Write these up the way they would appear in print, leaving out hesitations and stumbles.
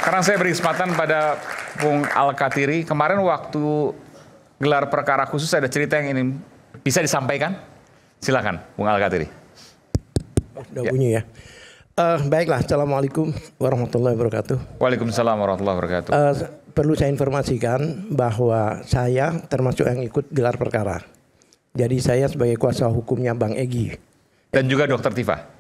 Karena saya beri kesempatan pada Bung Al-Kathiri, kemarin waktu gelar perkara khusus ada cerita yang ingin bisa disampaikan? Silakan, Bung Al-Kathiri. Udah bunyi ya. Baiklah, Assalamualaikum warahmatullahi wabarakatuh. Waalaikumsalam warahmatullahi wabarakatuh. Perlu saya informasikan bahwa saya termasuk yang ikut gelar perkara. Jadi saya sebagai kuasa hukumnya Bang Egy. Dan juga Dr. Tifa?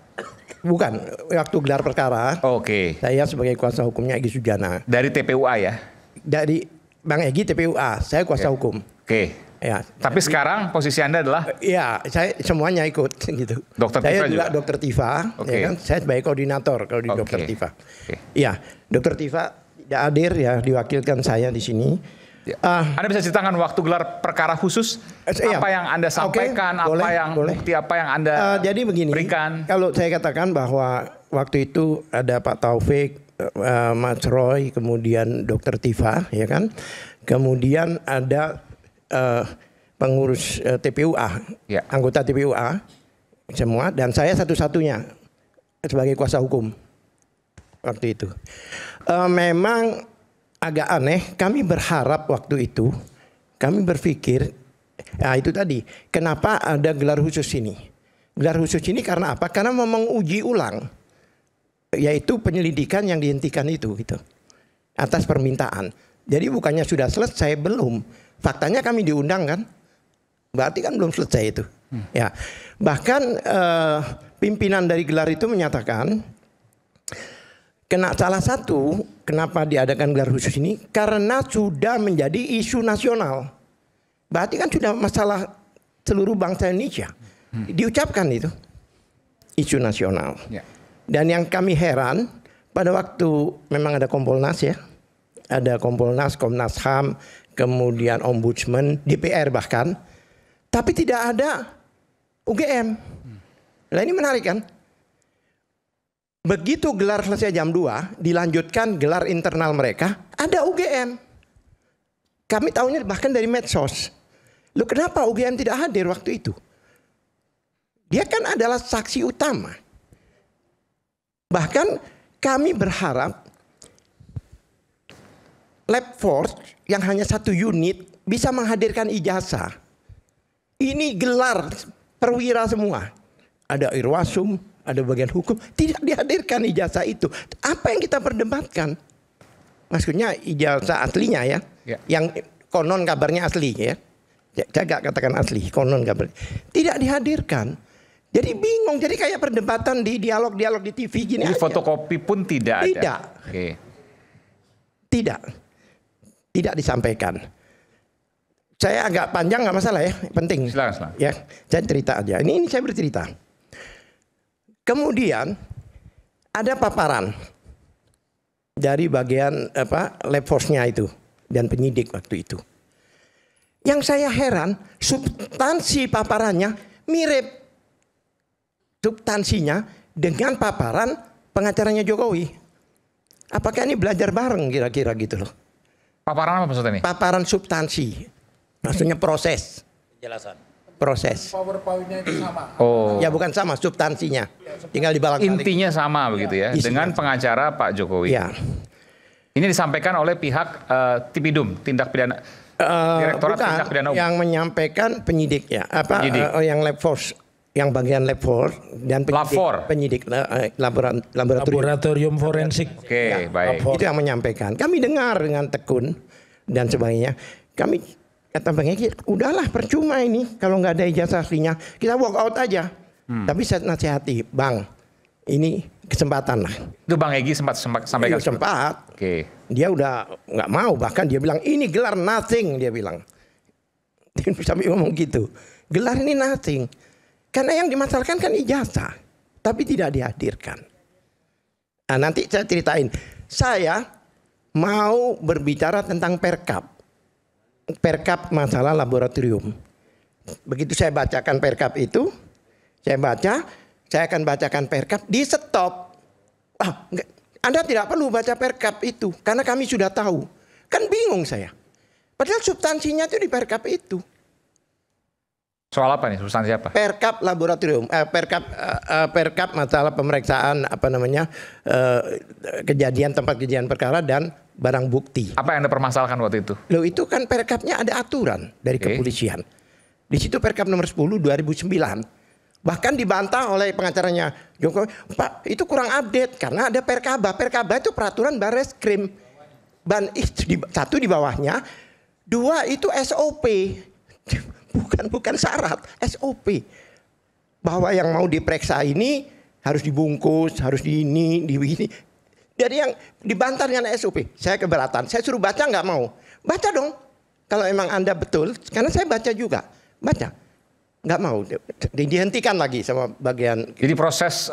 Bukan, waktu gelar perkara. Oke. Saya sebagai kuasa hukumnya Egy Sujana. Dari TPUA ya? Dari Bang Egy TPUA, saya kuasa hukum. Oke. Ya. Tapi sekarang posisi Anda adalah? Ya, saya semuanya ikut gitu. Dr. Saya Tifa juga juga? Dr. Tifa, ya kan? Saya sebagai koordinator kalau di Dr. Tifa. Iya, Dr. Tifa tidak hadir ya, diwakilkan saya di sini. Anda bisa ceritakan waktu gelar perkara khusus apa yang Anda sampaikan, bukti apa yang Anda jadi begini, berikan? Kalau saya katakan bahwa waktu itu ada Pak Taufik, Mas Roy, kemudian Dr. Tifa, ya kan, kemudian ada pengurus TPUA, ya, anggota TPUA semua, dan saya satu-satunya sebagai kuasa hukum waktu itu. Memang agak aneh, kami berharap waktu itu, kami berpikir, nah itu tadi, kenapa ada gelar khusus ini? Gelar khusus ini karena apa? Karena mau menguji ulang, yaitu penyelidikan yang dihentikan itu, gitu, atas permintaan. Jadi bukannya sudah selesai, belum. Faktanya kami diundang kan, berarti kan belum selesai itu. Ya, bahkan pimpinan dari gelar itu menyatakan, salah satu kenapa diadakan gelar khusus ini karena sudah menjadi isu nasional. Berarti kan sudah masalah seluruh bangsa Indonesia. Diucapkan itu isu nasional. Dan yang kami heran pada waktu memang ada Kompolnas ya. Ada Kompolnas, Komnas HAM, kemudian Ombudsman, DPR bahkan. Tapi tidak ada UGM. Nah ini menarik kan? Begitu gelar selesai jam 2, dilanjutkan gelar internal mereka, ada UGM. Kami tahunya bahkan dari medsos. Loh kenapa UGM tidak hadir waktu itu? Dia kan adalah saksi utama. Bahkan kami berharap Lab Force yang hanya satu unit bisa menghadirkan ijazah. Ini gelar perwira semua. Ada Irwasum, ada bagian hukum, tidak dihadirkan ijazah itu. Apa yang kita perdebatkan? Maksudnya ijazah aslinya ya, yang konon kabarnya asli ya. Saya gak katakan asli, konon kabarnya. Tidak dihadirkan. Jadi bingung, jadi kayak perdebatan di dialog-dialog di TV gini aja. Fotokopi pun tidak ada? Tidak. Tidak. Tidak disampaikan. Saya agak panjang gak masalah ya, penting. Silakan. Ya, saya cerita aja. Ini saya bercerita. Kemudian ada paparan dari bagian lab force-nya itu dan penyidik waktu itu. Yang saya heran, substansi paparannya mirip substansinya dengan paparan pengacaranya Jokowi. Apakah ini belajar bareng kira-kira gitu loh? Paparan apa maksudnya nih? Paparan substansi, maksudnya proses. Penjelasan. Proses. PowerPoint-nya itu sama. Oh. Ya bukan sama, substansinya. Tinggal dibalang-balik. Intinya sama begitu ya, dengan pengacara Pak Jokowi. Ya. Ini disampaikan oleh pihak Tipidum, tindak pidana Direktorat bukan, Tindak Pidana Umum. Yang menyampaikan penyidik ya, yang lab force, yang bagian lab force dan penyidik laboratorium forensik. Oke, baik. Itu yang menyampaikan. Kami dengar dengan tekun dan sebagainya. Kami kata Bang Egy, udahlah percuma ini kalau nggak ada ijazah aslinya, kita walk out aja. Tapi saya nasihati, Bang, ini kesempatan lah. Itu Bang Egy sempat sampaikan. Sempat. Dia udah nggak mau, bahkan dia bilang ini gelar nothing, dia bilang. Sampai ngomong gitu. Gelar ini nothing. Karena yang dimasalahkan kan ijazah, tapi tidak dihadirkan. Nah, nanti saya ceritain. Saya mau berbicara tentang perkap. Perkap masalah laboratorium. Begitu saya bacakan perkap itu, saya akan bacakan perkap, di stop. Anda tidak perlu baca perkap itu, karena kami sudah tahu. Kan bingung saya. Padahal substansinya itu di perkap itu. Soal apa nih? Substansi apa? Perkap laboratorium, perkap masalah pemeriksaan kejadian tempat kejadian perkara dan barang bukti. Apa yang Anda permasalahkan waktu itu? Loh itu kan perkapnya ada aturan dari kepolisian. Di situ perkap nomor 10 2009. Bahkan dibantah oleh pengacaranya Jokowi, Pak itu kurang update karena ada perkaba. Perkaba itu peraturan Barreskrim. Dan satu di bawahnya, dua itu SOP. Bukan syarat, SOP. Bahwa yang mau diperiksa ini harus dibungkus, harus di ini. Jadi yang dibantah dengan SOP. Saya keberatan, saya suruh baca nggak mau. Baca dong. Kalau emang Anda betul, karena saya baca juga. Baca. Nggak mau. Dihentikan lagi sama bagian. Jadi proses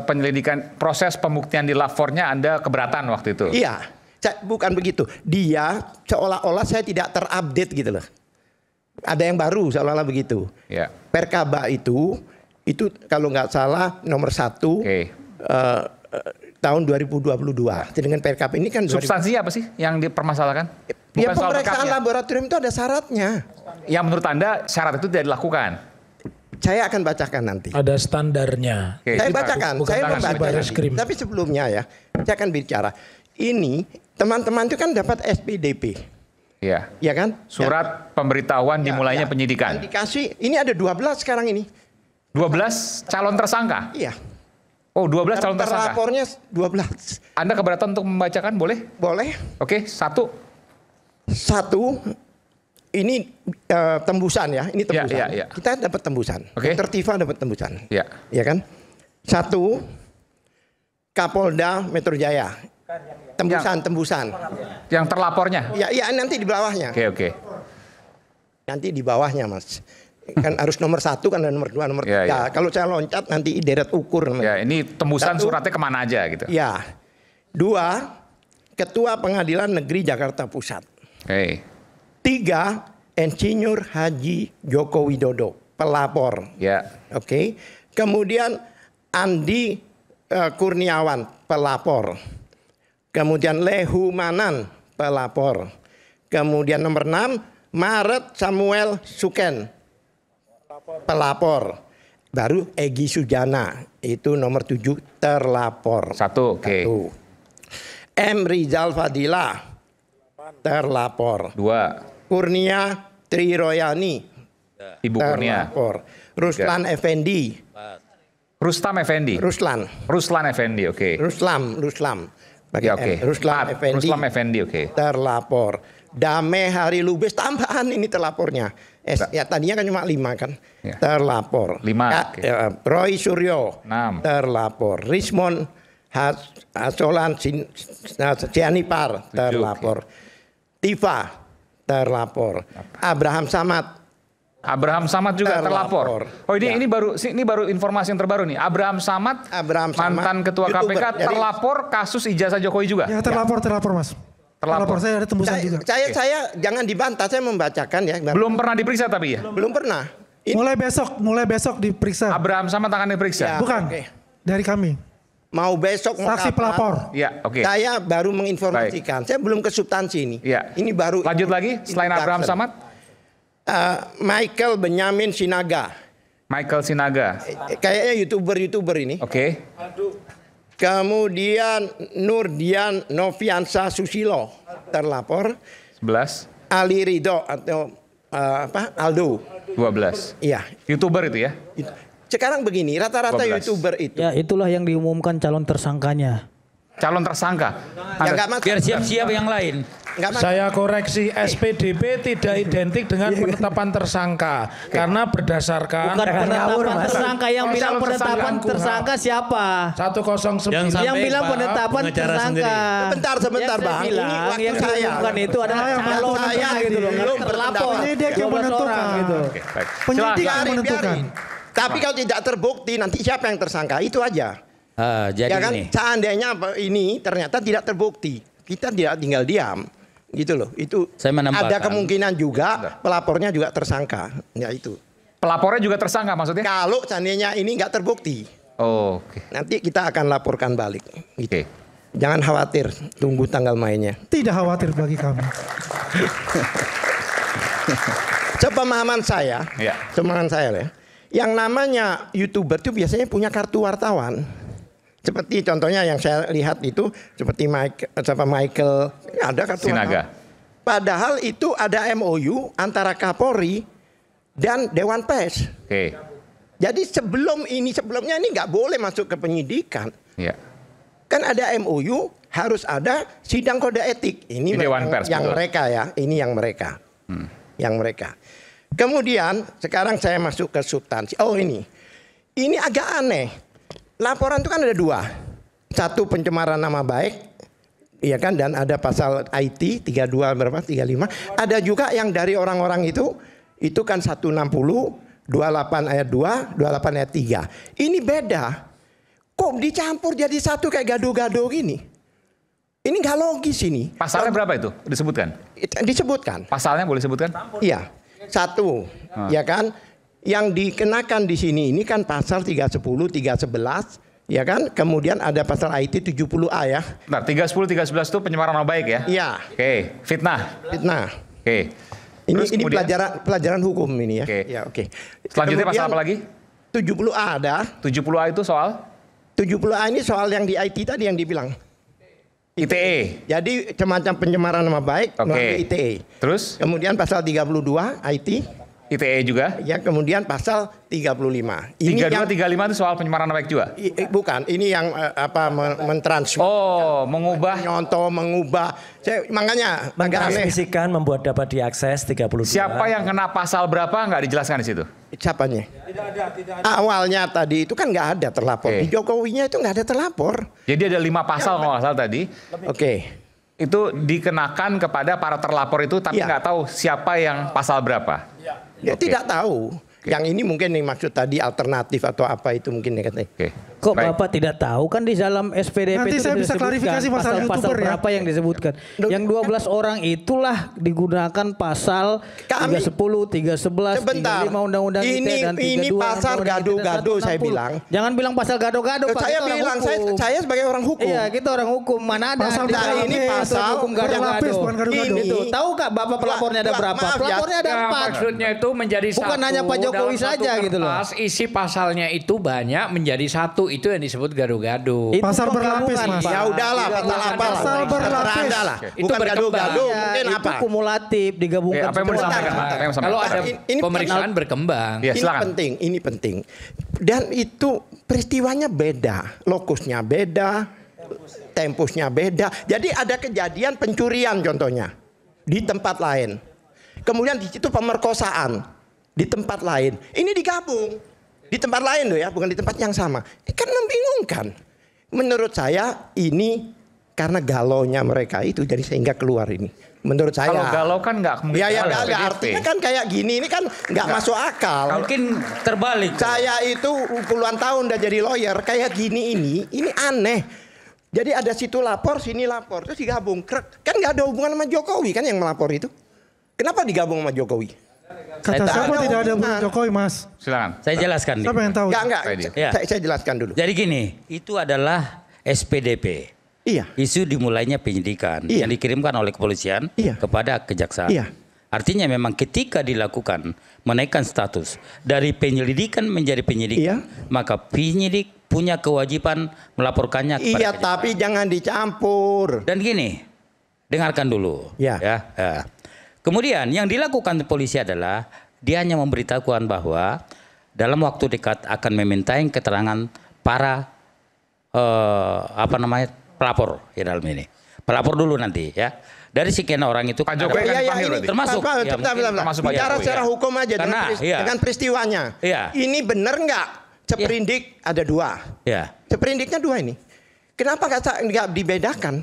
penyelidikan, proses pembuktian di lapornya Anda keberatan waktu itu? Iya. Bukan begitu. Dia seolah-olah saya tidak terupdate gitu loh. Ada yang baru seolah-olah begitu. Ya. Perkaba itu kalau nggak salah nomor 1 tahun 2022. Dengan perkab ini kan substansinya apa sih yang dipermasalahkan? Ya pemeriksaan laboratorium itu ada syaratnya. Yang menurut Anda syarat itu tidak dilakukan? Saya akan bacakan nanti. Ada standarnya. Saya bacakan, saya membaca. Tapi sebelumnya ya, saya akan bicara. Ini teman-teman itu kan dapat SPDP. Iya. Ya kan? Surat pemberitahuan dimulainya penyidikan. Dan dikasih, ini ada 12 sekarang ini. 12 calon tersangka? Iya. Oh 12 calon tersangka. Terlapornya 12. Anda keberatan untuk membacakan boleh? Boleh. Oke, satu, ini tembusan ya, ini tembusan. Ya. Kita dapat tembusan. Oke. Dr. Tifa dapat tembusan. Ya. Ya kan? 1, Kapolda Metro Jaya. Tembusan. Yang terlapornya? Ya nanti di bawahnya. Oke. Nanti di bawahnya Mas. Kan harus nomor 1 kan dan nomor 2, nomor 3. Ya. Kalau saya loncat nanti deret ukur. Ya, ini tembusan 1, suratnya kemana aja gitu? Ya. 2, Ketua Pengadilan Negeri Jakarta Pusat. 3, Insinyur Haji Joko Widodo, pelapor. Ya. Oke. Kemudian Andi Kurniawan, pelapor. Kemudian Lehu Manan, pelapor. Kemudian nomor 6, Maret Samuel Suken, pelapor. Baru Egy Sujana, itu nomor 7, terlapor. 1, oke. 1. M. Rizal Fadila, terlapor. 2, Kurnia Triroyani, Ibu Kurnia. terlapor. Ruslan Effendi. Rustam Effendi. Ruslan Effendi, oke. Ruslam. Pakai Ya, oke. M. Ruslan Effendi. Ruslam Effendi, oke. Terlapor. Dame Hari Lubis, tambahan ini terlapornya. Ya tadinya kan cuma 5 kan. Ya. Terlapor. 5, oke. Roy Suryo. 6. Terlapor. Rismon Hasolan Sianipar, terlapor. Tifa, terlapor. Abraham Samad juga terlapor. terlapor. Oh ini baru informasi yang terbaru nih. Abraham Samad mantan ketua YouTuber. KPK terlapor kasus ijazah Jokowi juga. Ya terlapor Mas. Terlapor saya ada tembusan juga. Saya jangan dibantah, saya membacakan ya. Belum pernah diperiksa tapi ya? Belum pernah. Mulai besok diperiksa. Abraham Samad akan diperiksa? Ya, Bukan. okay. Dari kami. Mau besok mau Saksi kapan? pelapor. Ya, oke. Saya baru menginformasikan. Saya belum ke substansi ini. Ya. Ini baru. Lanjut lagi selain Abraham Samad? Michael Benyamin Sinaga. Michael Sinaga. Kayaknya YouTuber ini. Oke. Kemudian Nurdian Noviansa Susilo, terlapor. 11. Ali Ridho atau Aldo. 12. Iya. YouTuber itu ya? Sekarang begini, rata-rata 12. YouTuber itu. Ya itulah yang diumumkan calon tersangkanya. Calon tersangka. Ya, nggak masalah. Biar siap-siap yang lain. Nggak masalah. Saya koreksi, SPDP tidak identik dengan penetapan tersangka karena berdasarkan Bukan penetapan Mas. tersangka, yang Pasal bilang penetapan tersangkaan tersangka siapa? 109. Yang bilang penetapan tersangka. Sebentar, Yang saya Bang. Ini bilang, waktu yang saya. diumumkan itu adalah calon saya gitu loh, belum terlapor. Ini dia yang 12 menentukan. orang gitu. Oke, baik. Penyidik Silakan. yang menentukan. Tapi kalau tidak terbukti nanti siapa yang tersangka? Itu aja. Jadi Ya kan? ini. Seandainya ini ternyata tidak terbukti, kita tidak tinggal diam. Gitu loh. Itu Saya menambahkan. ada kemungkinan juga pelapornya juga tersangka. Ya itu. Pelapornya juga tersangka maksudnya? Kalau seandainya ini nggak terbukti, Oh, oke. nanti kita akan laporkan balik. Gitu. Oke. Jangan khawatir, tunggu tanggal mainnya. Tidak khawatir bagi kami. sepemahaman saya, Ya. sepemahaman saya ya, yang namanya YouTuber itu biasanya punya kartu wartawan. Seperti contohnya yang saya lihat itu seperti Michael ada kartu Sinaga. wartawan. Padahal itu ada MOU antara Kapolri dan Dewan Pers. Oke. Jadi sebelumnya ini nggak boleh masuk ke penyidikan. Ya. Kan ada MOU harus ada sidang kode etik. Ini Di Dewan Pers, yang betul. mereka ya, ini yang mereka. Yang mereka. Kemudian sekarang saya masuk ke substansi. Oh ini agak aneh. Laporan itu kan ada dua. Satu pencemaran nama baik, iya kan, dan ada pasal IT 32 berapa 35. Ada juga yang dari orang-orang itu kan 160, 28 ayat 2, 28 ayat 3. Ini beda. Kok dicampur jadi satu kayak gaduh-gaduh gini? Ini nggak logis ini. Pasalnya berapa itu? Disebutkan? Disebutkan. Pasalnya boleh sebutkan? Iya. Satu, ya kan? Yang dikenakan di sini ini kan pasal 310, 311, ya kan? Kemudian ada pasal IT 70A ya. Bentar, 310, 311 itu pencemaran nama baik ya? Iya. Oke, fitnah. Fitnah. Oke. Ini Terus kemudian? pelajaran hukum ini ya. Oke. Ya, oke. Selanjutnya pasal Kemudian apa lagi? 70A ada. 70A itu soal 70A ini soal yang di IT tadi yang dibilang. ITE. Jadi semacam pencemaran nama baik Oke. melalui ITE. Terus Kemudian pasal 32 IT, ITE juga. ya kemudian pasal 35. 32, 35 itu soal pencemaran nama baik juga. Bukan, ini yang mentransfer. Oh, mengubah. Nyontoh, mengubah. Makanya agak aneh. Mentransmisikan membuat dapat diakses 32. Siapa yang kena pasal berapa nggak dijelaskan di situ? Siapanya? Tidak ada. Awalnya tadi itu kan nggak ada terlapor. Oke. Di Jokowinya itu nggak ada terlapor. Jadi ada 5 pasal kalau nggak salah tadi. Oke. Itu dikenakan kepada para terlapor itu, tapi Iya. nggak tahu siapa yang pasal berapa. Ya, Oke. tidak tahu. Yang ini mungkin yang maksud tadi alternatif atau apa itu mungkin ya katanya. Oke. Kok Baik. Bapak tidak tahu kan di dalam SPDP Nanti itu saya sudah bisa disebutkan klarifikasi masalah pasal-pasal YouTuber ya. berapa yang disebutkan. Yang 12 orang itulah digunakan pasal Kami- 310, 311, Sebentar. 35 Undang-Undang ITE Ini- dan 32 ini pasal Undang-Undang ITE dan gaduh-gaduh saya 160. bilang. Jangan bilang pasal gaduh-gaduh Pak. Saya kita orang bilang hukum. saya sebagai orang hukum. Iya, kita orang hukum. Mana ada Pasal di dalam berlapis, ini pasal hukum berlapis, gaduh-gaduh. bukan gaduh-gaduh. Itu. Tahu nggak Bapak pelapornya ada Dua, berapa? maaf ya. Pelapornya ada 4. Maksudnya itu menjadi Bukan satu. hanya Pak Jokowi Dalam satu saja gitu loh. kertas, isi pasalnya itu banyak menjadi satu. Itu yang disebut gaduh-gaduh. Itu Pasal berlapis, penggabungan, Mas. Pak. Ya udahlah, Tidak, pasal bukan apa lah. Pasal berlapis. Terserah Anda lah. Itu Bukan berkembang. gaduh-gaduh, Ya, mungkin itu apa? kumulatif digabungkan. Oke, apa yang mau semua. disampaikan? Pak? Apa yang mau Kalau disampaikan? ada Ini pemeriksaan berkembang. Ya, Ini silakan. penting, ini penting. Dan itu peristiwanya beda, lokusnya beda, tempusnya beda. Jadi ada kejadian pencurian contohnya di tempat lain. Kemudian di situ pemerkosaan di tempat lain. Ini digabung di tempat lain loh ya, bukan di tempat yang sama. Kan membingungkan. Menurut saya ini karena galaunya mereka itu jadi sehingga keluar ini. Menurut saya. Kalau galau kan nggak mungkin. Ya ya galau, nggak, PDP. artinya kan kayak gini ini kan nggak masuk akal. Mungkin terbalik. Saya itu puluhan tahun udah jadi lawyer kayak gini ini aneh. Jadi ada situ lapor, sini lapor, terus digabung. Krek. Kan nggak ada hubungan sama Jokowi kan yang melapor itu. Kenapa digabung sama Jokowi? Kata Saya siapa tahu. tidak ada Nah. Jokowi, Mas? Silakan. Saya jelaskan nih. Siapa yang tahu? Enggak. Ya. Saya jelaskan dulu. Jadi gini, itu adalah SPDP. Iya. Isu dimulainya penyidikan Iya. yang dikirimkan oleh kepolisian Iya. kepada kejaksaan. Iya. Artinya memang ketika dilakukan menaikkan status dari penyelidikan menjadi penyidikan, Iya. maka penyidik punya kewajiban melaporkannya kepada Iya, kejaksaan. tapi jangan dicampur. Dan gini, dengarkan dulu. Ya. Ya. Kemudian yang dilakukan polisi adalah dia hanya memberitahukan bahwa dalam waktu dekat akan memintai keterangan para pelapor ya dalam ini. Pelapor dulu nanti ya. Dari sekian orang itu Pak Jokowi akan dipanggil berarti? termasuk. Pak, Ya, sebentar, mungkin sebentar. termasuk Pak Bicara Jokowi, secara ya. hukum aja Karena, iya. dengan peristiwanya. Iya. Ini benar nggak? Seperindik ada 2. Ya. Seperindiknya 2 ini. Kenapa nggak dibedakan?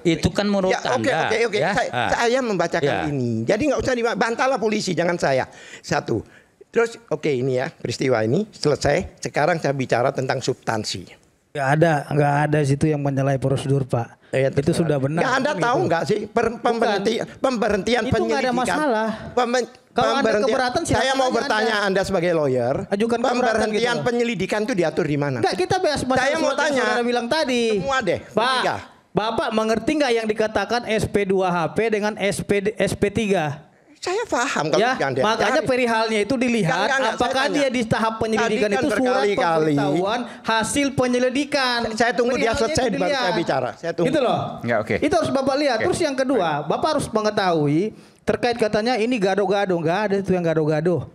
Itu kan menurut Ya, oke, Anda. oke. ya. Saya membacakan Ya. ini. Jadi nggak usah dibantahlah polisi, jangan saya. Satu. Terus oke ini ya peristiwa ini selesai. Sekarang saya bicara tentang substansi. Nggak ada situ yang menyalahi prosedur Pak. Ya, Itu sudah benar. Nggak, Anda tahu nggak sih pemberhentian Itu nggak ada penyelidikan? masalah. Kalau Anda Pemberhentian- keberatan, silakan saya mau aja bertanya Anda sebagai lawyer. Ajukan keberatan Pemberhentian gitu. penyelidikan itu diatur di mana? Enggak, kita bahas masalah Saya mau surat yang tanya. saudara bilang tadi. Semua deh, Pak, bertiga. Bapak mengerti nggak yang dikatakan SP2HP dengan SP3? Saya paham kalau Ya, yang dia makanya cari. perihalnya itu dilihat Enggak, apakah saya dia tanya. di tahap penyelidikan Tadi kan itu surat berkali-kali. pemberitahuan hasil penyelidikan. Saya tunggu dia Perihalnya selesai itu baru saya dilihat. bicara. Saya tunggu. Gitu loh. Ya, oke. Itu harus Bapak lihat. Oke. Terus yang kedua, Bapak harus mengetahui terkait katanya ini gado-gado, enggak ada itu yang gado-gado.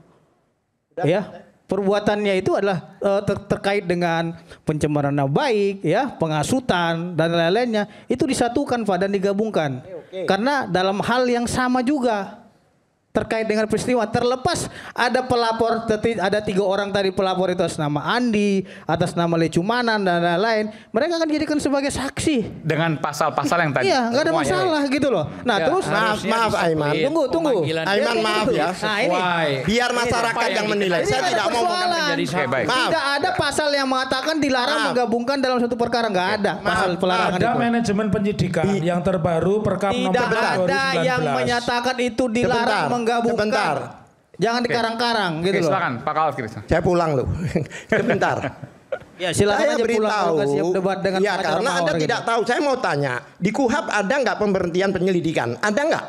Ya. Perbuatannya itu adalah terkait dengan pencemaran nama baik, ya, pengasutan dan lain-lainnya. Itu disatukan Pak dan digabungkan. Karena dalam hal yang sama juga terkait dengan peristiwa, terlepas ada pelapor, ada 3 orang tadi pelapor itu atas nama Andi, atas nama Lecumanan dan lain-lain, mereka akan dijadikan sebagai saksi. Dengan pasal-pasal yang tadi. Iya, nggak ada Semuanya. masalah gitu loh. Nah, Ya, terus harusnya maaf, Aiman. disiplin Tunggu. pemanggilan Aiman, dia. maaf ya. Nah, ini Biar masyarakat yang menilai. Ini Saya ada tidak mau persoalan. menjadi Oke, baik. Maaf. Tidak ada pasal yang mengatakan dilarang Maaf. menggabungkan dalam satu perkara, nggak ada pasal pelarangan Ada itu. manajemen penyidikan yang terbaru Perkap nomor Tidak 4 ada yang 2019. menyatakan itu dilarang Sebentar, menggabungkan. sebentar. Jangan dikarang-karang Oke, gitu loh. silakan Pak Kalaf. Saya pulang loh. Sebentar. Ya silakan Saya aja pulang beritahu, kalau nggak siap debat dengan ya pengacara karena Mawar Anda gitu. tidak tahu. Saya mau tanya, di KUHAP ada nggak pemberhentian penyelidikan? Ada nggak?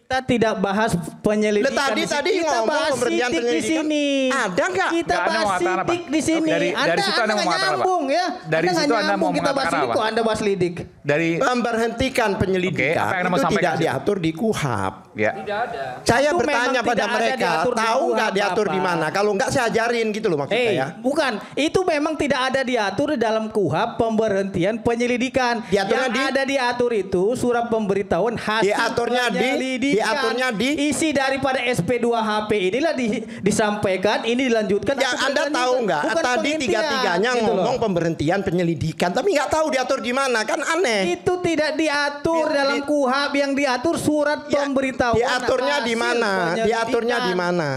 Kita tidak bahas penyelidikan. Tadi di sini. tadi Kita ngomong bahas pemberhentian sidik di penyelidikan. sini. Ada nggak? Kita Nggak, Anda bahas mau mengatakan apa? sidik di sini. Dari Anda situ Anda mau nggak mengatakan apa? nyambung ya. Dari Anda situ nggak Anda mau nyambung. Kita bahas mengatakan sidik apa? kok. Anda bahas lidik. Dari Memberhentikan penyelidikan Oke, apa yang Anda mau itu sampaikan tidak sih? diatur di KUHAP. ya. Saya Itu bertanya memang pada tidak ada mereka, diatur di tahu nggak KUHAP diatur di apa? mana? Kalau nggak saya ajarin gitu loh maksud saya. Bukan. Itu memang tidak ada diatur di dalam KUHAP pemberhentian penyelidikan. Diaturnya Yang ada diatur itu surat pemberitahuan hasil Diaturnya penyelidikan. di isi daripada SP2HP inilah disampaikan, ini dilanjutkan. Ya atau Anda dilanjutkan. tahu nggak? Bukan Tadi penghentian, tiga-tiganya gitu loh. ngomong pemberhentian penyelidikan, tapi nggak tahu diatur di mana, kan aneh. Itu tidak diatur dalam KUHAP, yang diatur surat Ya, pemberitahuan. diaturnya di hasil mana? penyelidikan. Diaturnya di mana?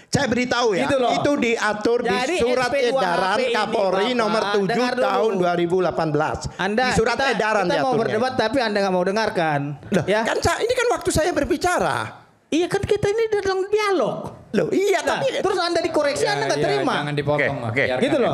Saya beritahu ya, Gitu loh. itu diatur di Jadi surat SP2HP edaran ini, Kapolri Bapak, nomor 7 dengar dulu. tahun 2018. Anda, di surat edaran kita mau diaturnya. berdebat tapi Anda nggak mau dengarkan. Loh, Ya. kan ini kan waktu saya berbicara. Iya kan kita ini dalam dialog. Loh, iya Nah, tapi terus Anda dikoreksi, Anda nggak terima. Jangan dipotong. Oke, Mas. oke. Biarkan Gitu loh.